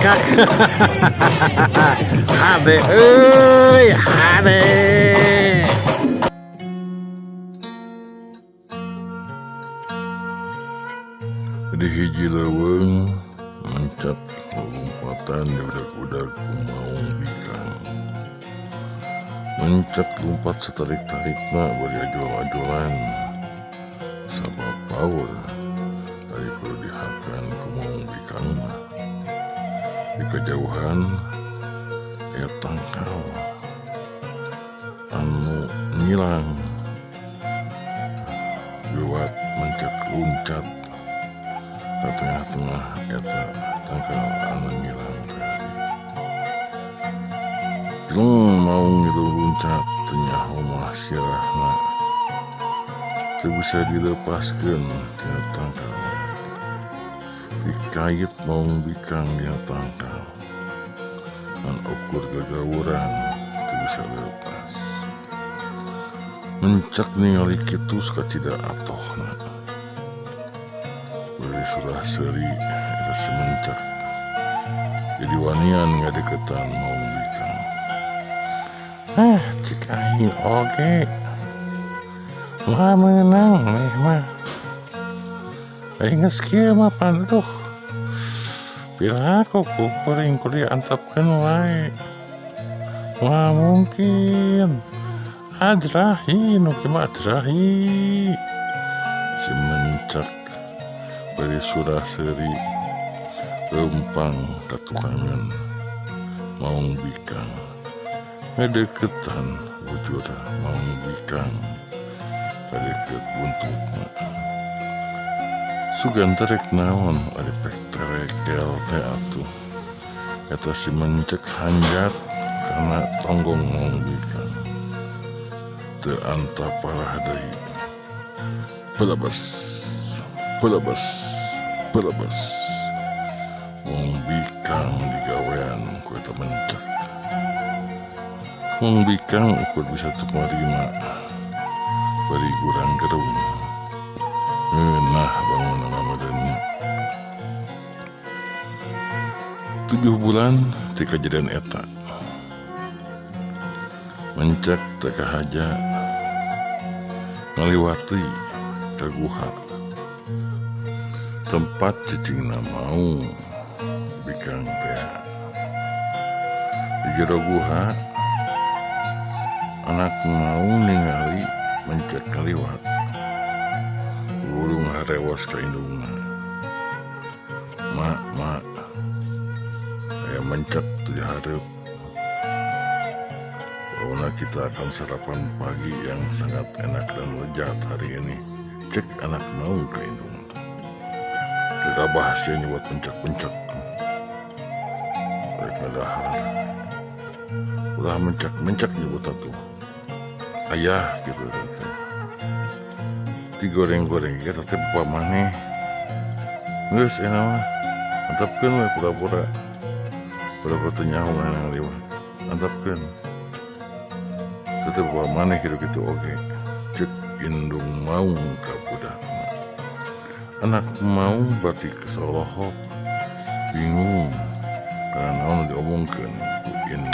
ngakak. Hade euy, hade. Di hiji leuweung mencet lompatan di budak-budak kumaung bikang. Mencet lompat setarik-tarikna bari ajol-ajolan. Sabab paur dari kudu dihakan kumaung bikang mah. Di kejauhan ya tangkal anu ngilang buat mencet loncat ke tengah-tengah eta tangkal anu ngilang tadi. Jeung mau ngilu loncat teu nyaho mah sirahna teu bisa dilepaskeun tina tangkal. Dikait mau bikang dina tangkal ngan ukur gagawuran teu bisa leupas. Mencek ningali kitu sakacida atohna. Bari surah seuri eta si mencek jadi wanian ngadeukeutan mau bikang. Cik aing oge mah meunang meh mah. Aing geus kieu mah panduh. Piraku kuring kudu diantepkeun wae. Wah mungkin adrahi nu kieu mah adrahi. Si mencek bari surah seuri leumpang ka tukangan maung bikang ngadeuketan wujudna maung bikang kadeukeut buntutna. Sugan terek naon ari pek terekel teh atuh. Eta si mencek hanjat karena tonggong maung bikang. Teu antap parah deui. Pelebes. Maung bikang digawean ku eta mencek. Maung bikang ukur bisa teu marima bari gurang gerung. Nah bangun Ramadannya 7 bulan ti kejadian eta. Mencek teu kahaja ngaliwati ka guha tempat cicingna mau bikang teh. Di jero guha anak mau ningali mencek ngaliwat. Ulung harewas ka indungna. Mak, aya mencek tu dihareup. Bahwa kita akan sarapan pagi yang sangat enak dan lezat hari ini. Cek anak mau ke indung. Gegabah sia buat pencak-pencak. Mereka dahar. Ulah mencak nyebut atuh. Ayah gitu saya. Digoreng-goreng kita teh bapa maneh. Geus ena mah. Antepkeun we pura-pura. Pura-pura teu nyaho nang liwat. Antepkeun. Teu bapa maneh kitu-kitu oge. Cek indung mau ka budakna. Anak mau berarti kesolohok. Bingung. Karena naon diomongkeun ku indung.